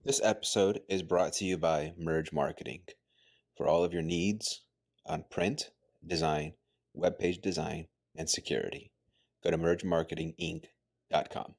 This episode is brought to you by Merge Marketing for all of your needs on print, design, web page design, and security. Go to mergemarketinginc.com.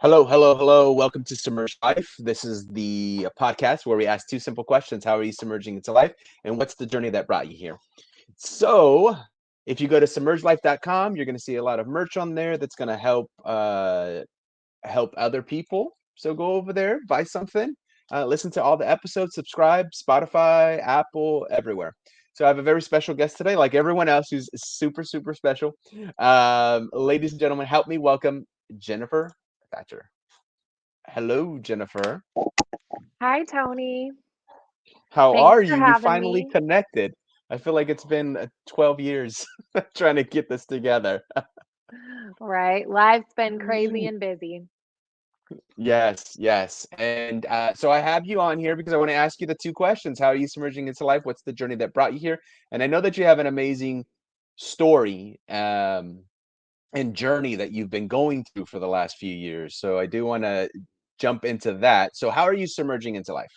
Hello, hello, hello. Welcome to Submerge Life. This is the podcast where we ask two simple questions. How are you submerging into life? And what's the journey that brought you here? So, if you go to submergelife.com, you're going to see a lot of merch on there that's going to help other people. So go over there, buy something, listen to all the episodes, subscribe, Spotify, Apple, everywhere. So I have a very special guest today, like everyone else who's super, super special. Ladies and gentlemen, help me welcome Jennifer Thatcher. Hello, Jennifer. Hi, Tony. How Thanks are for you? We having finally me. connected. I feel like it's been 12 years trying to get this together. Right. Life's been crazy and busy. Yes, yes. And so I have you on here because I want to ask you the two questions. How are you submerging into life? What's the journey that brought you here? And I know that you have an amazing story and journey that you've been going through for the last few years. So I do want to jump into that. So how are you submerging into life?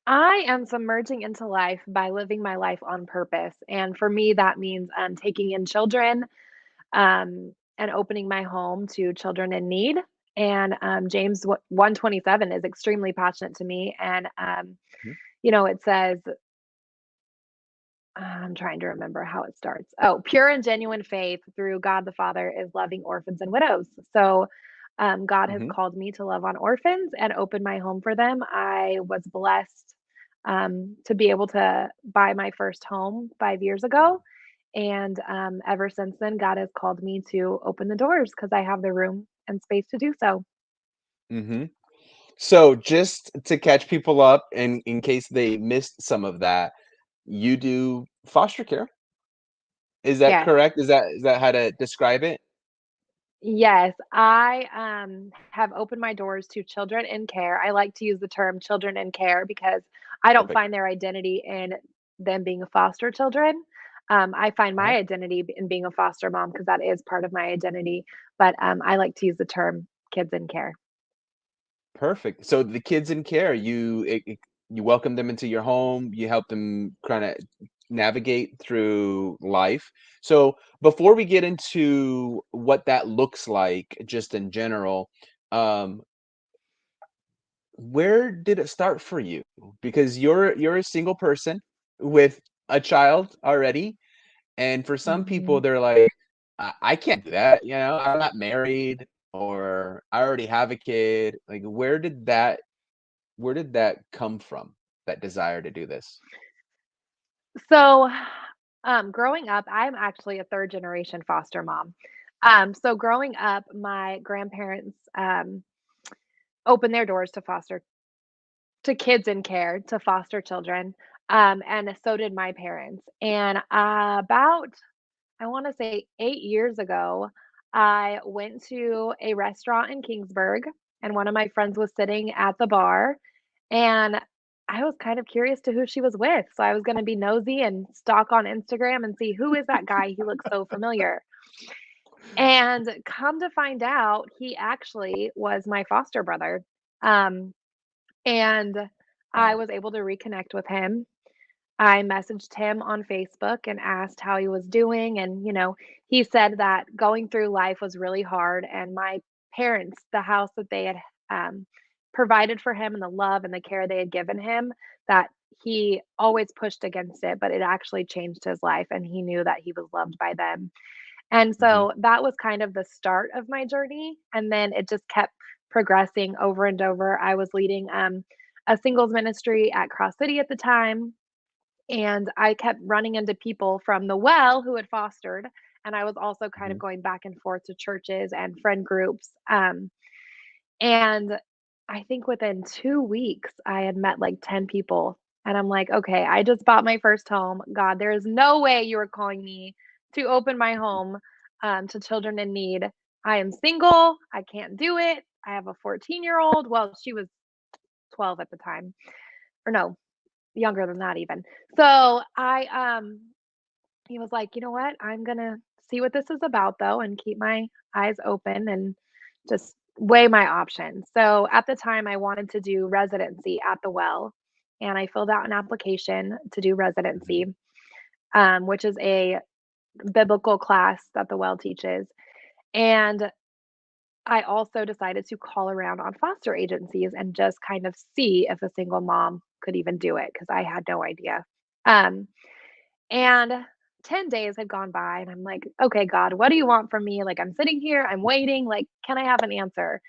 I am submerging into life by living my life on purpose. And for me, that means taking in children and opening my home to children in need. And James 127 is extremely passionate to me. And, Mhm. it says, I'm trying to remember how it starts. Oh, pure and genuine faith through God the Father is loving orphans and widows. So, God has Mhm. called me to love on orphans and open my home for them. I was blessed to be able to buy my first home 5 years ago. And ever since then, God has called me to open the doors because I have the room and space to do so. Mhm. So just to catch people up and in case they missed some of that, you do foster care. Is that Yes. correct? Is that how to describe it? Yes, I have opened my doors to children in care. I like to use the term children in care because I don't Perfect. find their identity in them being foster children. I find Uh-huh. my identity in being a foster mom because that is part of my identity. But I like to use the term kids in care. Perfect. So the kids in care, you welcome them into your home, you help them kinda navigate through life. So before we get into what that looks like just in general, um, where did it start for you? Because you're a single person with a child already, and for some people, Mhm. they're like, I can't do that, I'm not married or I already have a kid." Like, where did that come from, that desire to do this? So, growing up, I'm actually a third generation foster mom. So growing up, my grandparents opened their doors to kids in care, to foster children, and so did my parents. And about, I want to say 8 years ago, I went to a restaurant in Kingsburg, and one of my friends was sitting at the bar, and I was kind of curious to who she was with. So I was going to be nosy and stalk on Instagram and see who is that guy? He looks so familiar. And come to find out, he actually was my foster brother. Um, and I Wow. was able to reconnect with him. I messaged him on Facebook and asked how he was doing. And, he said that going through life was really hard. And my parents, the house that they had um, provided for him and the love and the care they had given him, that he always pushed against it, but it actually changed his life. And he knew that he was loved by them. And Mhm, so that was kind of the start of my journey, and then it just kept progressing over and over. I was leading, a singles ministry at Cross City at the time, and I kept running into people from the well who had fostered, and I was also kind of mhm, going back and forth to churches and friend groups, and I think within 2 weeks, I had met, like, 10 people, and I'm like, "Okay, I just bought my first home. God, there is no way you are calling me to open my mhm, home, to children in need. I am single, I can't do it. I have a 14-year-old." Well, she was 12 at the time. or no, younger than that even. So he was like, "You know what? I'm gonna see what this is about though and keep my eyes open and just weigh my options." So at the time I wanted to do residency at the well, and I filled out an application to do Mhm. residency, which is a biblical class that the well teaches. And I also decided to call around on foster agencies and just kind of see if a single mom could even do it because I had no idea. Um, and 10 days had gone by, and I'm like, "Okay, God, what do you want from me?" Like, I'm sitting here, I'm waiting, like, can I have an answer?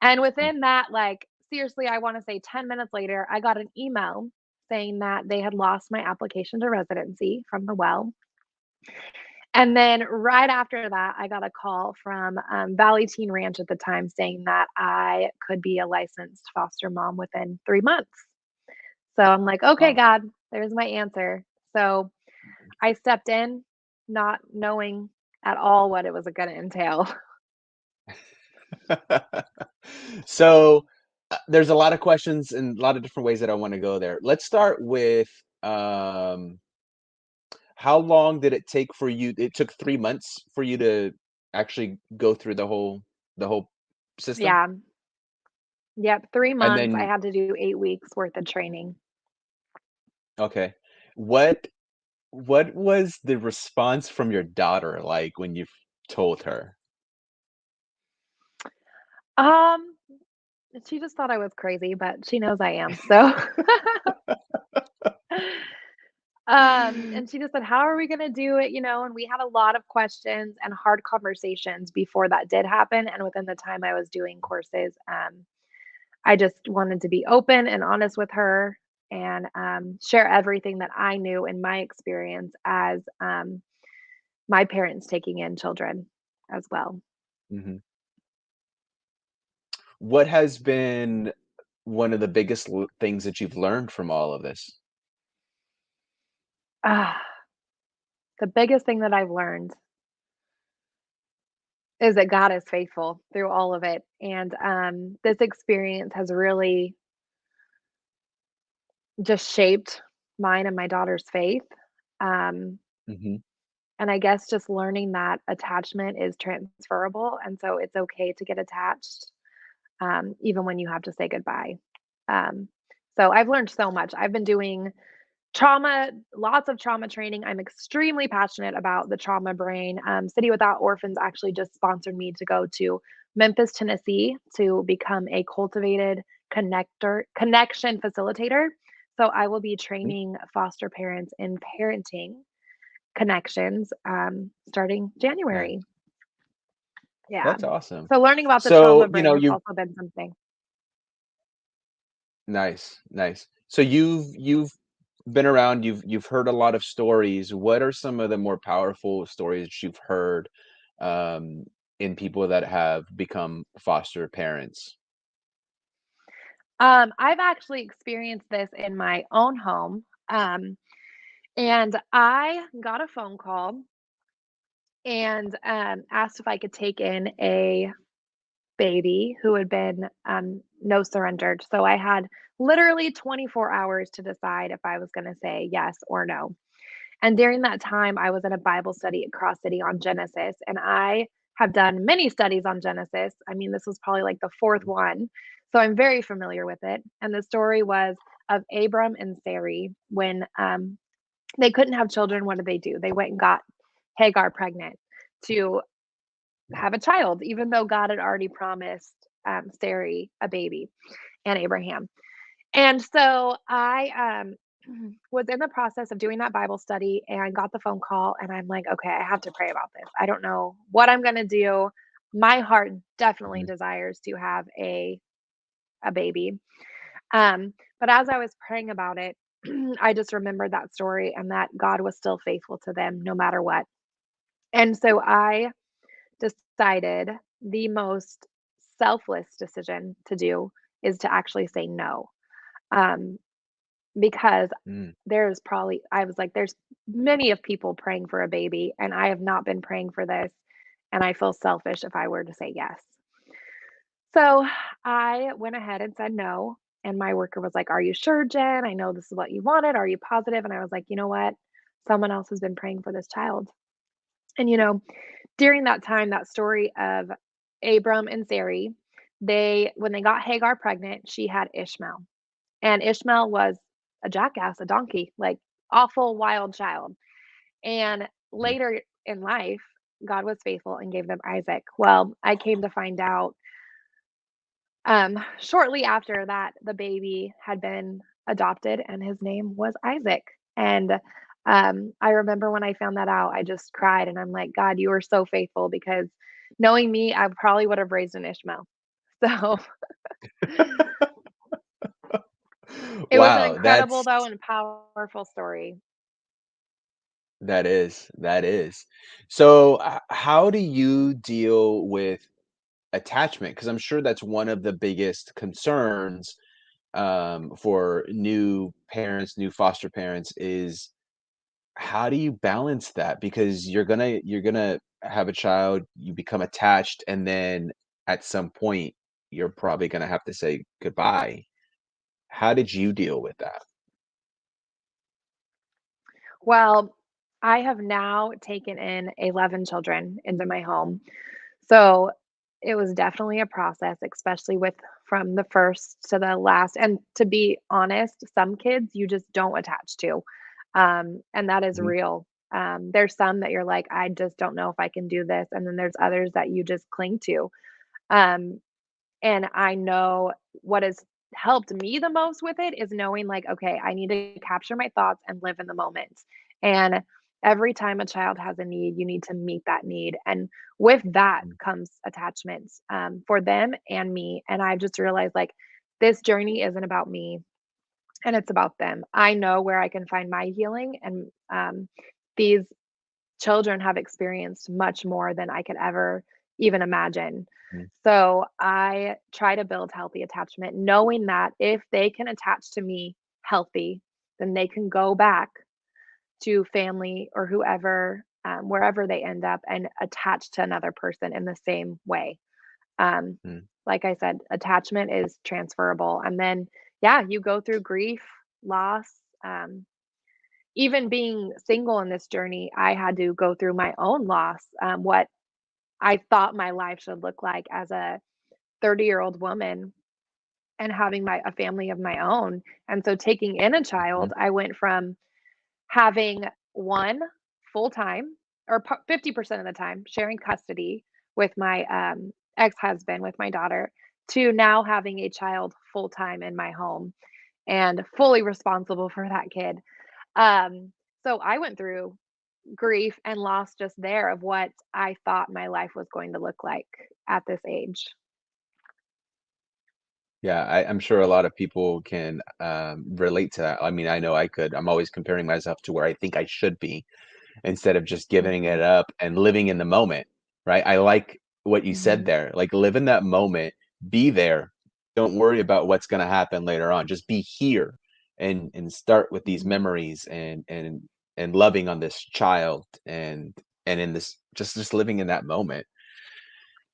And Mm. within that, like, seriously, I wanna say 10 minutes later, I got an email saying that they had lost my application to residency from the well. And then right after that, I got a call from, Valley Teen Ranch at the time saying that I could be a licensed foster mom within 3 months. So I'm like, "Okay, Wow. God, there's my answer." So I stepped in, not knowing at all what it was gonna entail. So, there's a lot of questions and a lot of different ways that I wanna go there. Let's start with, how long did it take for you it took 3 months for you to actually go through the whole system? Yeah. Yep, 3 And months, I then had to do 8 weeks worth of training. okay. What what was the response from your daughter like when you told her? Um, she just thought I was crazy, but she knows I am, so and she just said, "How are we gonna do it?" And we had a lot of questions and hard conversations before that did happen, and within the time I was doing courses, I just wanted to be open and honest with her and, share everything that I knew in my experience as, my parents taking in children as well. Mhm. What has been one of the biggest things that you've learned from all of this? Ah, the biggest thing that I've learned is that God is faithful through all of it, and, this experience has really just shaped mine and my daughter's faith, um, Mhm. and I guess just learning that attachment is transferable, and so it's okay to get attached, even when you have to say goodbye. Um, so I've learned so much. I've been doing trauma, lots of trauma training. I'm extremely passionate about the trauma brain. City Without Orphans actually just sponsored me to go to Memphis, Tennessee to become a cultivated connection facilitator. So I will be Mhm. training foster parents in parenting connections starting Nice. January. Yeah. That's awesome. So learning about the So, trauma brain has also been something. nice, nice. So you've been around, you've heard a lot of stories. What are some of the more powerful stories that you've heard um, in people that have become foster parents? I've actually experienced this in my own home. And I got a phone call and asked if I could take in a baby who had been no surrendered. So I had literally 24 hours to decide if I was going to say yes or no. And during that time, I was in a Bible study at Cross City on Genesis, and I have done many studies on Genesis. I mean, this was probably like the fourth one. So I'm very familiar with it. And the story was of Abram and Sarai when they couldn't have children. What did they do? They went and got Hagar pregnant to have a child, even though God had already promised Sarai a baby and Abraham. And so I was in the process of doing that Bible study and got the phone call, and I'm like, okay, I have to pray about this. I don't know what I'm going to do. My heart definitely Mhm. desires to have a baby. But as I was praying about it, I just remembered that story and that God was still faithful to them no matter what. And so I decided the most selfless decision to do is to actually say no. Um, because Mm. there's probably I was like, there's many of people praying for a baby, and I have not been praying for this, and I feel selfish if I were to say yes. So I went ahead and said no, And my worker was like, "Are you sure, Jen? I know this is what you wanted. Are you positive?" And I was like, "You know what? Someone else has been praying for this child." And, during that time, that story of Abram and Sarai, when they got Hagar pregnant, she had Ishmael. And Ishmael was a jackass, a donkey, like awful wild child. And Mhm. later in life, God was faithful and gave them Isaac. Well, I came to find out shortly after that the baby had been adopted and his name was Isaac. And I remember when I found that out, I just cried and I'm like, God, you are so faithful because knowing me, I probably would have raised an Ishmael. So it was an Wow, incredible, though, and powerful story. that is. So, how do you deal with attachment? Because I'm sure that's one of the biggest concerns for new parents, new foster parents, is how do you balance that? Because you're gonna have a child, you become attached, and then at some point you're probably gonna have to say goodbye. How did you deal with that? Well, I have now taken in 11 children into my home. So it was definitely a process, especially with from the first to the last. And to be honest, some kids you just don't attach to. And that is Mhm, real. There's some that you're like, I just don't know if I can do this. And then there's others that you just cling to. Um, and I know what has helped me the most with it is knowing, like, okay, I need to capture my thoughts and live in the moment. And every time a child has a need, you need to meet that need. And with that mhm, comes attachments for them and me. And I've just realized, like, this journey isn't about me and it's about them. I know where I can find my healing. And these children have experienced much more than I could ever even imagine. mhm, So I try to build healthy attachment, knowing that if they can attach to me healthy, then they can go back to family or whoever, wherever they end up, and attach to another person in the same way. Um, mhm. like I said, attachment is transferable. And then, yeah, you go through grief, loss. Um, Even being single in this journey, I had to go through my own loss, what I thought my life should look like as a 30-year-old woman and having a family of my own. And so taking in a Mhm. child, I went from having one full time or 50% of the time sharing custody with my ex-husband with my daughter to now having a child full time in my home and fully responsible for that kid. Um, so I went through grief and loss just there of what I thought my life was going to look like at this age. Yeah, I'm sure a lot of people can relate to that. I mean, I know I could. I'm always comparing myself to where I think I should be, instead of just giving it Mhm, up and living in the moment, right? I like what you said mhm, there. Like, live in that moment, be there. Don't worry about what's going to happen later on. Just be here and start with these mhm. memories and loving on this child and in this just living in that moment.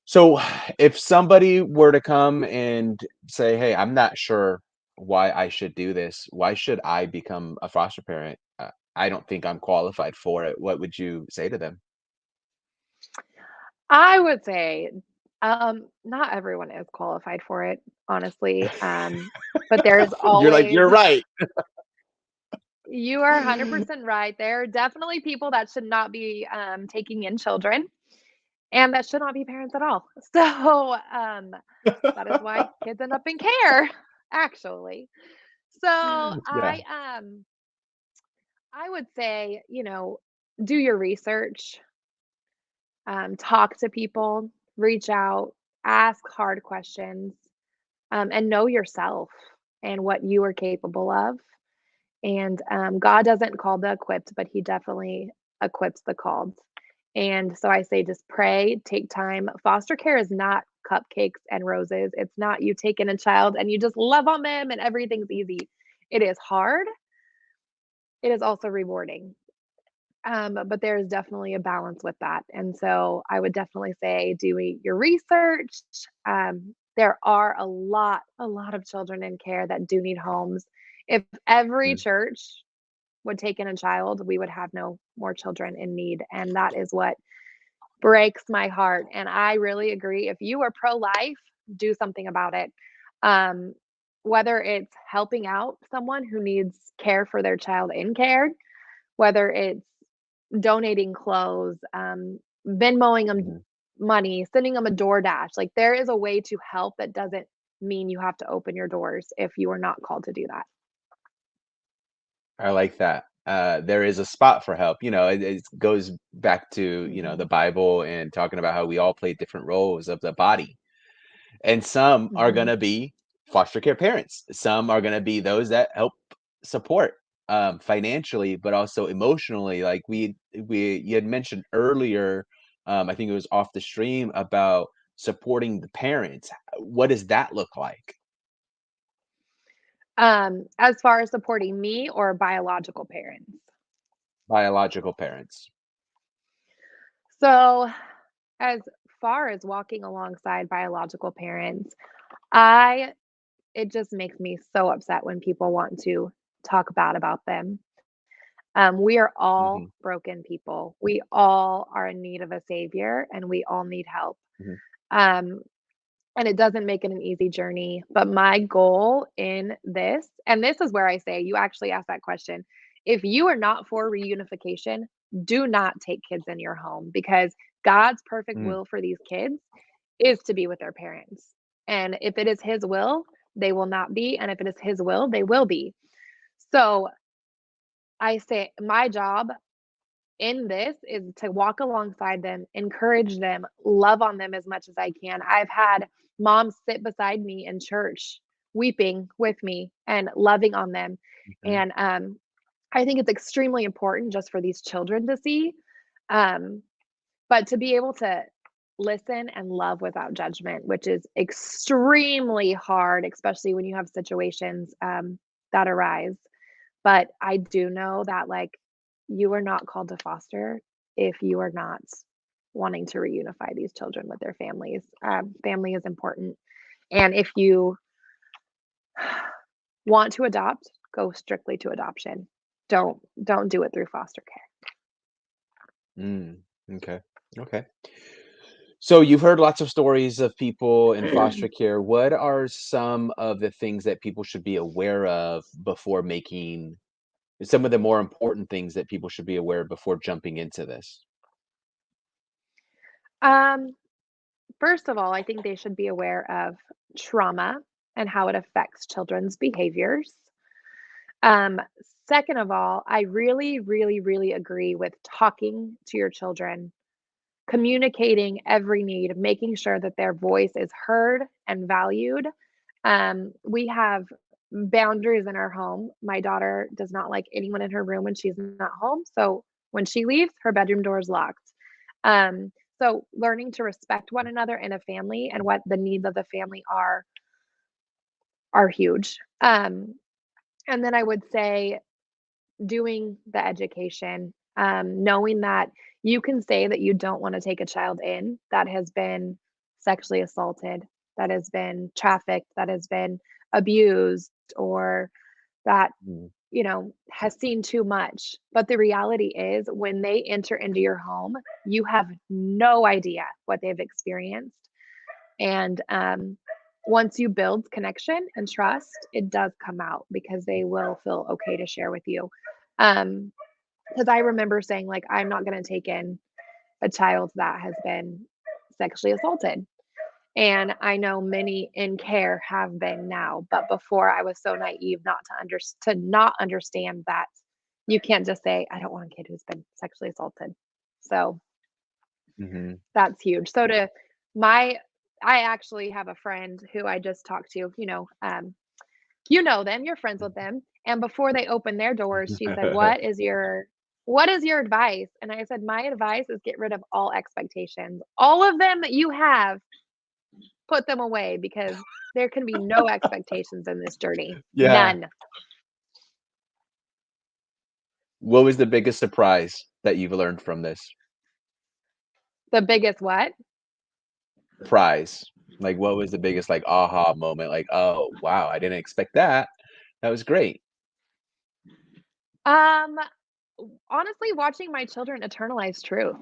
So, if somebody were to come and say, "Hey, I'm not sure why I should do this. Why should I become a foster parent? I don't think I'm qualified for it." What would you say to them? I would say, not everyone is qualified for it, honestly, but there's You're like, always "You're right." you are 100% right. There are definitely people that should not be, taking in children and that should not be parents at all. So, that is why kids end up in care, actually. So, Yeah. I would say, do your research, talk to people, reach out, ask hard questions, and know yourself and what you are capable of. And God doesn't call the equipped, but He definitely equips the called. And so I say just pray, take time. Foster care is not cupcakes and roses. It's not you take in a child and you just love on them and everything's easy. It is hard. It is also rewarding. But there is definitely a balance with that. And so I would definitely say do your research, there are a lot of children in care that do need homes. If every Mm, church would take in a child, we would have no more children in need, and that is what breaks my heart, and I really agree. If you are pro-life, do something about it. Um, whether it's helping out someone who needs care for their child in care, whether it's donating clothes, Venmoing them mhm. money, sending them a DoorDash, like, there is a way to help that doesn't mean you have to open your doors if you are not called to do that. I like that. There is a spot for help. It goes back to, the Mhm, Bible and talking about how we all play different roles of the body. And some are mhm. gonna be foster care parents. Some are gonna be those that help support, financially, but also emotionally. Like we you had mentioned earlier, I think it was off the stream about supporting the parents. What does that look like? As far as supporting me or biological parents? Biological parents. So, as far as walking alongside biological parents, I it just makes me so upset when people want to talk bad about them. We are all Mhm, broken people. We all are in need of a savior and we all need help. mhm, Um, and it doesn't make it an easy journey. But my goal in this, and this is where I say you actually asked that question. If you are not for reunification, do not take kids in your home because God's perfect mm, will for these kids is to be with their parents. And if it is his will, they will not be. And if it is his will, they will be. So I say my job in this is to walk alongside them, encourage them, love on them as much as I can. I've had moms sit beside me in church, weeping with me and loving on them. mhm, And I think it's extremely important just for these children to see. Um, but to be able to listen and love without judgment, which is extremely hard, especially when you have situations that arise. But I do know that, like, you are not called to foster if you are not wanting to reunify these children with their families. Family is important, and if you want to adopt, go strictly to adoption. Don't do it through foster mm. Okay. Okay. So you've heard lots of stories of people in care. foster care. What are some of the things that people should be aware of before making some of the more important things that people should be aware of before jumping into this? um, First of all, I think they should be aware of trauma and how it affects children's behaviors. Um, Second of all, I really, really, really agree with talking to your children, communicating every need, making sure that their voice is heard and valued. We have boundaries in our home. My daughter does not like anyone in her room when she's not home. So when she leaves, her bedroom door is locked. So learning to respect one another in a family and what the needs of the family are huge. And then I would say doing the education, knowing that you can say that you don't want to take a child in that has been sexually assaulted, that has been trafficked, that has been abused, or that, Mm, has seen too much. But the reality is, when they enter into your home, you have no idea what they've experienced. And once you build connection and trust, it does come out because they will feel okay to share with you. Um, because I remember saying, like, I'm not going to take in a child that has been sexually assaulted. And I know many in care have been now, but before I was so naive not to not understand that you can't just say, I don't want a kid who's been sexually assaulted. So mhm. that's huge. So to my I actually have a friend who I just talked to, you know them, you're friends with them. And before they opened their doors, she said, what is your advice? And I said, my advice is get rid of all expectations. All of them that you have, put them away because there can be no expectations in this journey. Yeah. None. What was the biggest surprise that you've learned from this The biggest what? prize? Like, what was the biggest, like, aha moment? Like, "Oh, wow, I didn't expect that. That was great." Um, Honestly, watching my children internalize truth.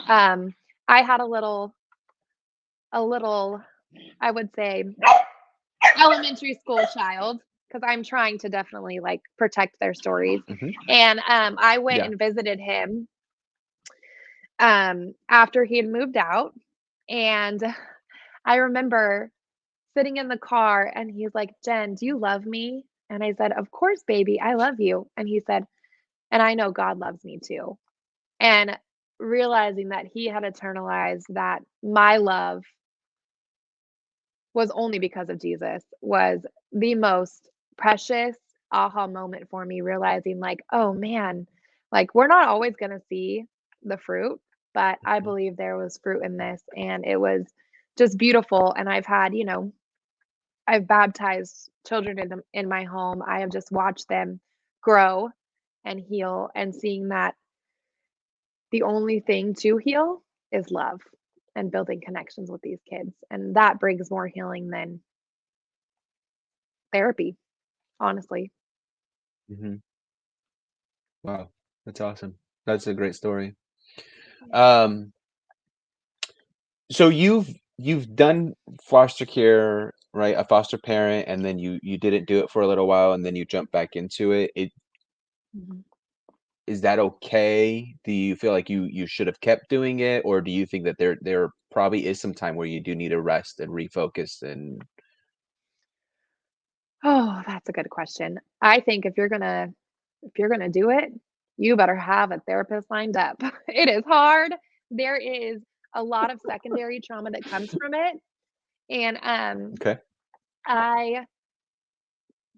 Um, I had a little, I would say, elementary school child because I'm trying to definitely like protect their stories. Mhm. And I went Yeah. and visited him after he had moved out. And I remember sitting in the car and he's like, Jen, do you love me? And I said, of course, baby, I love you. And he said, and I know God loves me too. And realizing that he had internalized that my love was only because of Jesus was the most precious aha moment for me, realizing, like, oh man, like we're not always going to see the fruit, but I Mhm. believe there was fruit in this and it was just beautiful. And I've had, I've baptized children in my home. I have just watched them grow and heal and seeing that the only thing to heal is love and building connections with these kids. And that brings more healing than therapy, honestly. Mhm. Wow, that's awesome. That's a great story. Um, so you've done foster care, right? A foster parent, and then you didn't do it for a little while, and then you jumped back into it. Mhm. Is that okay? Do you feel like you should have kept doing it, or do you think that there probably is some time where you do need to rest and refocus and Oh, that's a good question. I think if you're gonna do it, you better have a therapist lined up. It is hard. There is a lot of secondary trauma that comes from it, and okay. I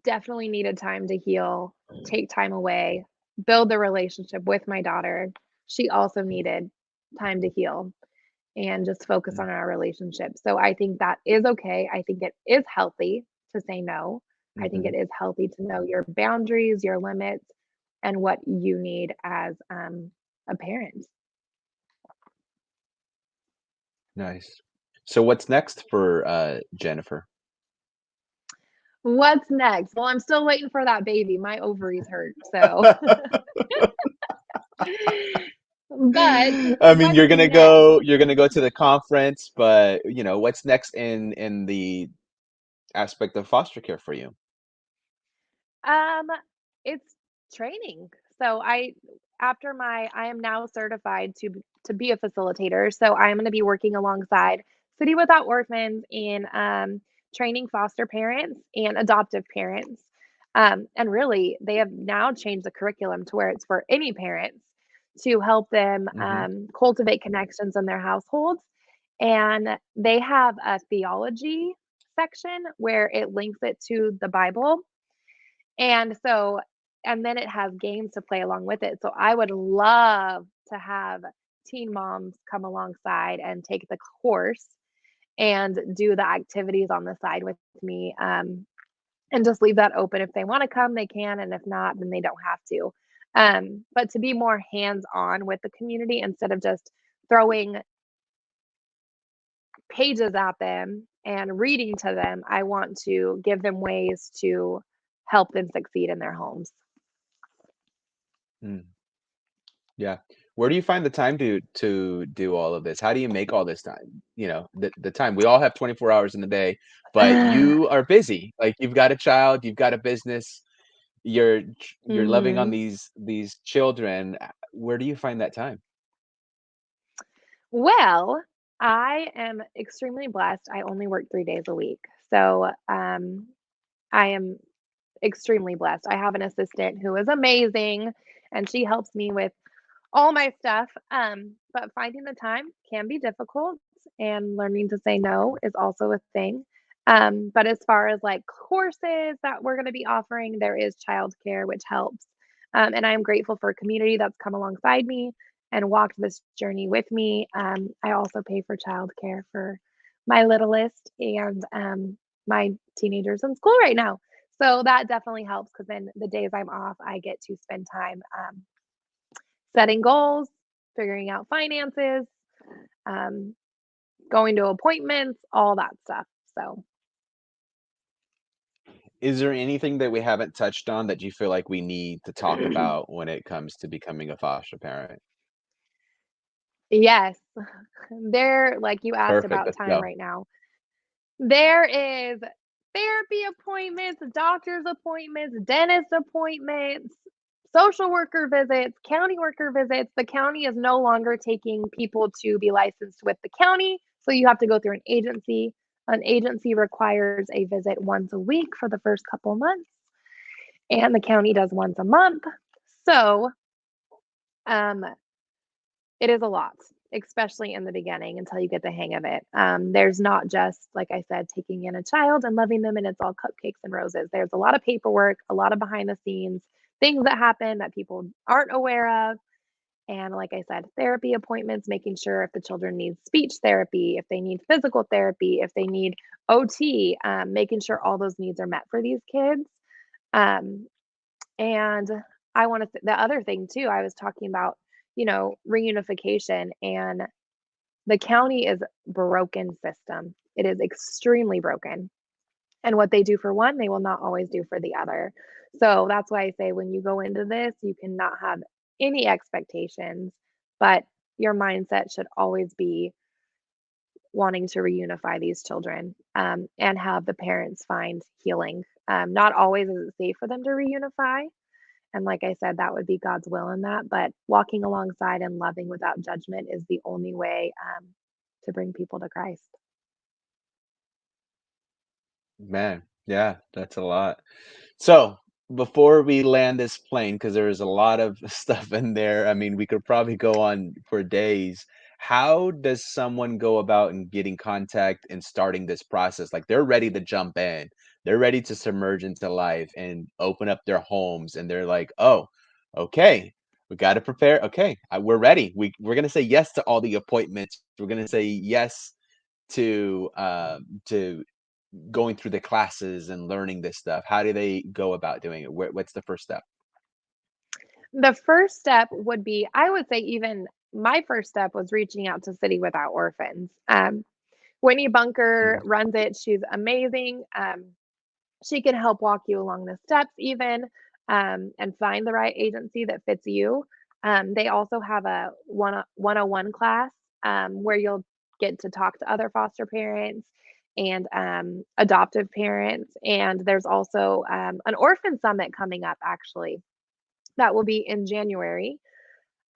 definitely needed time to heal, take time away, build the relationship with my daughter. She also needed time to heal and just focus Mm, on our relationship. So I think that is okay. I think it is healthy to say no. I think mhm, it is healthy to know your boundaries, your limits, and what you need as a parent. nice. So what's next for, Jennifer? What's next? Well, I'm still waiting for that baby. My ovaries hurt. So, but I mean, what's next? you're gonna go to the conference, but, what's next in the aspect of foster care for you? Um, it's training. So I am now certified to be a facilitator. So I am going to be working alongside City Without Orphans in training foster parents and adoptive parents. And really, they have now changed the curriculum to where it's for any parents to help them Mhm, cultivate connections in their households. And they have a theology section where it links it to the Bible and so and then it has games to play along with it. So I would love to have teen moms come alongside and take the course and do the activities on the side with me, and just leave that open. If they want to come, they can, and if not, then they don't have to. But to be more hands-on with the community instead of just throwing pages at them and reading to them, I want to give them ways to help them succeed in their homes. mm, yeah. Where do you find the time to do all of this? How do you make all this time? The time. We all have 24 hours in the day, but you are busy. Like, you've got a child, you've got a business, you're loving on Mhm. these children. Where do you find that time? Well, I am extremely blessed. I only work 3 days a week. So, I am extremely blessed. I have an assistant who is amazing, and she helps me with all my stuff, but finding the time can be difficult, and learning to say no is also a thing. But as far as, like, courses that we're gonna be offering, there is childcare, which helps, and I am grateful for a community that's come alongside me and walked this journey with me. I also pay for childcare for my littlest and, my teenagers in school right now. So that definitely helps because then the days I'm off, I get to spend time, setting goals, figuring out finances, um, going to appointments, all that stuff. So, Is there anything that we haven't touched on that you feel like we need to talk about when it comes to becoming a foster parent? yes, there, like you asked Perfect, about let's time go. right now. There is therapy appointments, doctor's appointments, dentist appointments, social worker visits, county worker visits. The county is no longer taking people to be licensed with the county, so you have to go through an agency. An agency requires a visit once a week for the first couple months, and the county does once a month. So, um, it is a lot, especially in the beginning until you get the hang of it. There's not just, like I said, taking in a child and loving them and it's all cupcakes and roses. There's a lot of paperwork, a lot of behind the scenes things that happen that people aren't aware of. And like I said, therapy appointments, making sure if the children need speech therapy, if they need physical therapy, if they need OT, making sure all those needs are met for these kids. Um, and I want to, the other thing too, I was talking about, reunification, and the county is broken system. It is extremely broken. And what they do for one, they will not always do for the other. So that's why I say when you go into this, you cannot have any expectations, but your mindset should always be wanting to reunify these children, and have the parents find healing. Not always is it safe for them to reunify, and like I said, that would be God's will in that, but walking alongside and loving without judgment is the only way, to bring people to Christ. Man, yeah, that's a lot. So, before we land this plane, because there's a lot of stuff in there, I mean, we could probably go on for days. How does someone go about and getting contact and starting this process? Like they're ready to jump in, they're ready to submerge into life and open up their homes, and they're like, "Oh, okay, we got to prepare. Okay, we're ready. We're gonna say yes to all the appointments. We're gonna say yes to going through the classes and learning this stuff. How do they go about doing it? What's the first step? The first step would be, I would say, even my first step was reaching out to City Without Orphans. Whitney Bunker Mhm. runs it. She's amazing. She can help walk you along the steps, even, and find the right agency that fits you. They also have a 101 class, where you'll get to talk to other foster parents and adoptive parents. And there's also an orphan summit coming up, actually, that will be in January.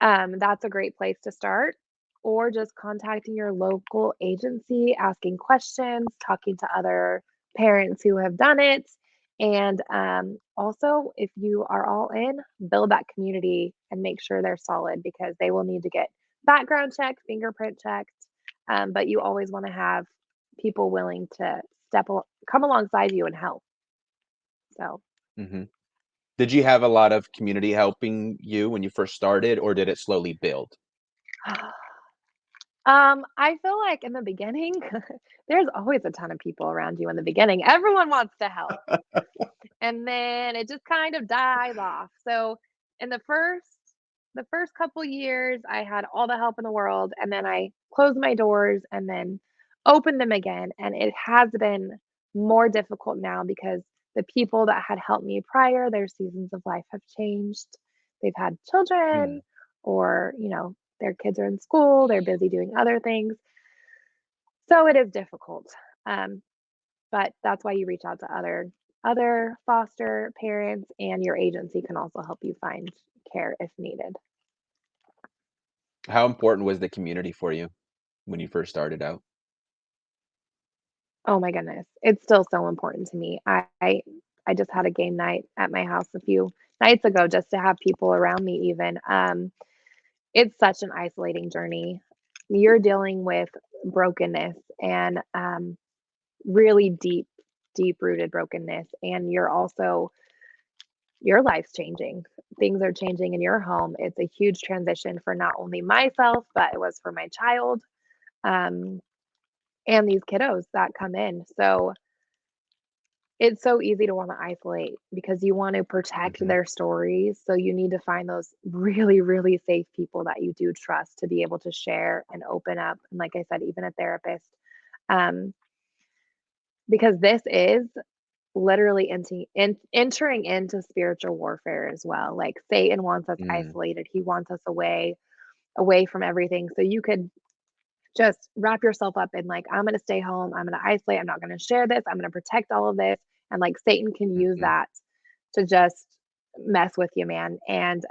That's a great place to start, or just contacting your local agency, asking questions, talking to other parents who have done it. And also, if you are all in, build that community and make sure they're solid because they will need to get background checked, fingerprint checked. But you always want to have people willing to come alongside you and help. So, Mhm. Did you have a lot of community helping you when you first started, or did it slowly build? I feel like in the beginning, there's always a ton of people around you in the beginning. Everyone wants to help. And then it just kind of dies off. So in the first couple years, I had all the help in the world, and then I closed my doors and then opened them again. And it has been more difficult now because the people that had helped me prior, their seasons of life have changed. They've had children, Mm. or, their kids are in school, they're busy doing other things. So it is difficult. Um, but that's why you reach out to other foster parents, and your agency can also help you find care if needed. How important was the community for you when you first started out? Oh my goodness, it's still so important to me. I just had a game night at my house a few nights ago just to have people around me even. It's such an isolating journey. You're dealing with brokenness and really deep rooted brokenness, and your life's changing. Things are changing in your home. It's a huge transition for not only myself, but it was for my child, um, and these kiddos that come in. So it's so easy to wanna isolate because you want to protect Mhm, their stories, so you need to find those really, really safe people that you do trust to be able to share and open up, and like I said, even a therapist, um, because this is literally entering into spiritual warfare as well, like, Satan wants us mm, isolated, he wants us away from everything, so you could just wrap yourself up in, like, "I'm gonna stay home, I'm gonna isolate, I'm not gonna share this, I'm gonna protect all of this," and, like, Satan can use mhm, that to just mess with you, man, and,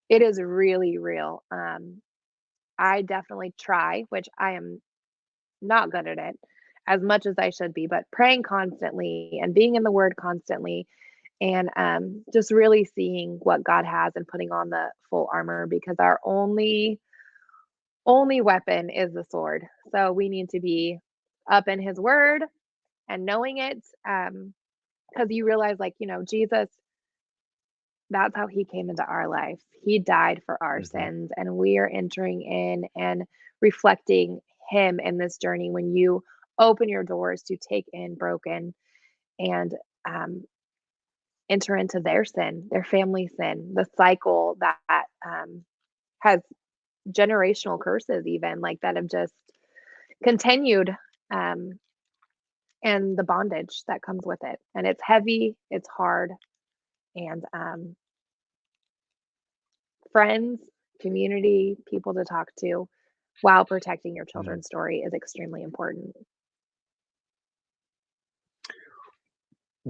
it is really real, I definitely try, which I am not good at it as much as I should be, but praying constantly and being in the Word constantly and, just really seeing what God has and putting on the full armor because our only weapon is the sword. So we need to be up in his word and knowing it, because you realize, like, Jesus, that's how he came into our life. He died for our mhm, sins, and we are entering in and reflecting him in this journey when you open your doors to take in broken and um, enter into their sin, their family sin, the cycle that has generational curses, even like that have just continued, um, and the bondage that comes with it. And it's heavy, it's hard, and friends, community, people to talk to while protecting your mm. children's story is extremely important.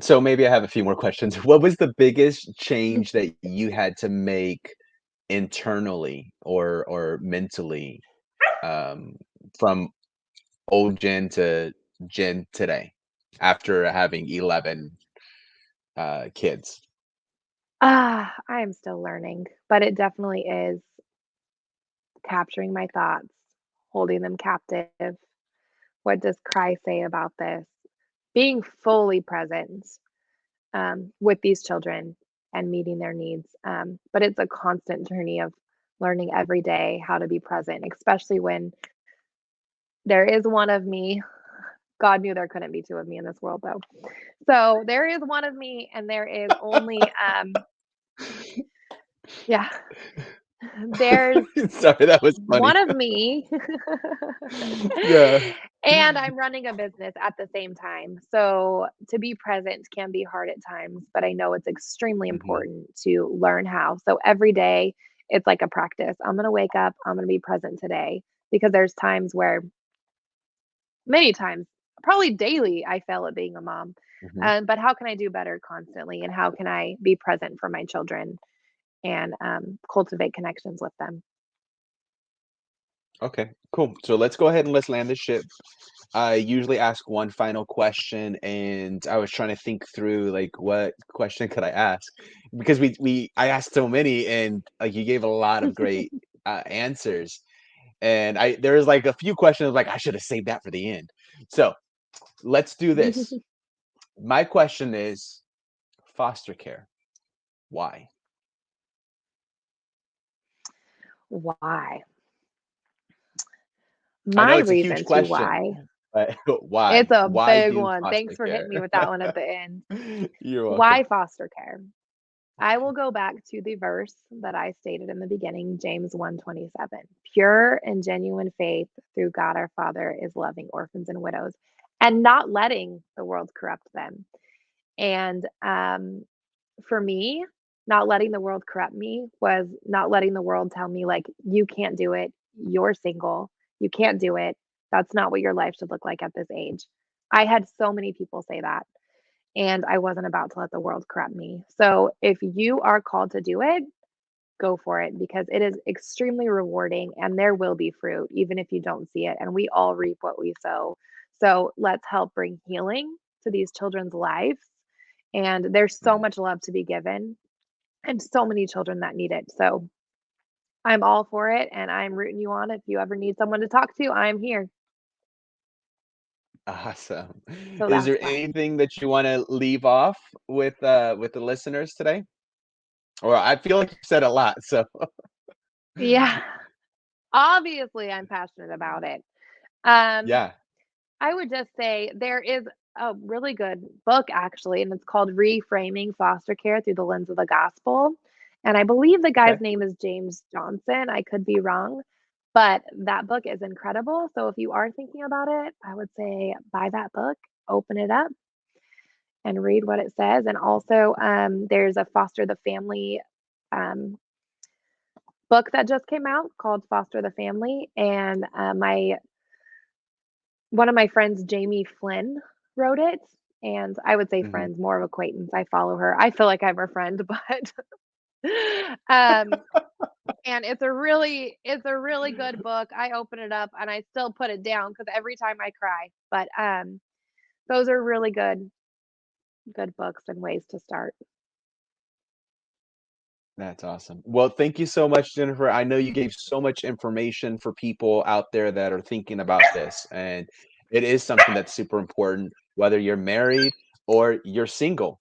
So maybe I have a few more questions. What was the biggest change that you had to make internally or mentally, um, from old Gen to Gen today after having 11, kids? I am still learning, but it definitely is capturing my thoughts, holding them captive. What does Christ say about this? Being fully present with these children and meeting their needs. But it's a constant journey of learning every day how to be present, especially when there is one of me. God knew there couldn't be two of me in this world, though. So there is one of me, and there is only, yeah, there's Sorry, that was funny. one of me. Yeah. And I'm running a business at the same time. So to be present can be hard at times, but I know it's extremely Mhm, important to learn how. So every day it's like a practice. I'm going to wake up, I'm going to be present today because there's times where many times, probably daily, I fail at being a mom. mhm. But how can I do better constantly? And how can I be present for my children and cultivate connections with them? Okay, cool. So let's go ahead and let's land this ship. I usually ask one final question, and I was trying to think through like what question could I ask because I asked so many, and like you gave a lot of great answers, and I there was like a few questions like I should have saved that for the end. So let's do this. My question is foster care. Why? Why? I know My it's a huge reason to question, why, but it's why? a Why big do one. Thanks foster for hitting care? me with that one at the end. You're welcome. Why foster care? I will go back to the verse that I stated in the beginning, James 1:27. Pure and genuine faith through God our Father is loving orphans and widows and not letting the world corrupt them. And for me, not letting the world corrupt me was not letting the world tell me, like, you can't do it. You're single. You can't do it. That's not what your life should look like at this age. I had so many people say that, and I wasn't about to let the world corrupt me. So if you are called to do it, go for it because it is extremely rewarding and there will be fruit, even if you don't see it. And we all reap what we sow. So let's help bring healing to these children's lives. And there's so Mm. much love to be given and so many children that need it. So I'm all for it and I'm rooting you on. If you ever need someone to talk to, I'm here. Awesome. So Is that's there why. anything that you wanna leave off with the listeners today? Or I feel like you said a lot, so Yeah. Obviously, I'm passionate about it. Um, yeah. I would just say there is a really good book actually, and it's called Reframing Foster Care Through the Lens of the Gospel. And I believe the Okay. guy's name is James Johnson. I could be wrong, but that book is incredible. So if you are thinking about it, I would say buy that book, open it up, and read what it says. And also, there's a Foster the Family um, book that just came out called Foster the Family, and my one of my friends, Jamie Flynn, wrote it. And I would say Hmm. friends, more of acquaintance. I follow her. I feel like I'm her friend, but um, and it's a really good book. I open it up and I still put it down because every time I cry. But those are really good books and ways to start. That's awesome. Well, thank you so much, Jennifer. I know you gave so much information for people out there that are thinking about this, and it is something that's super important, whether you're married or you're single,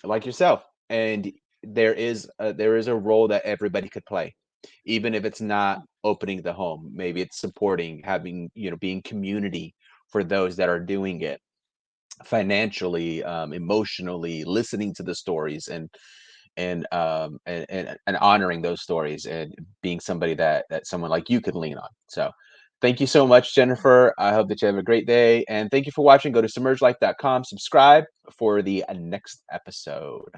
like yourself. And there is a role that everybody could play, even if it's not opening the home. Maybe it's supporting, having, being community for those that are doing it financially, emotionally, listening to the stories and honoring those stories and being somebody that someone like you could lean on. So thank you so much, Jennifer. I hope that you have a great day. And thank you for watching. Go to submergelife.com, subscribe for the next episode.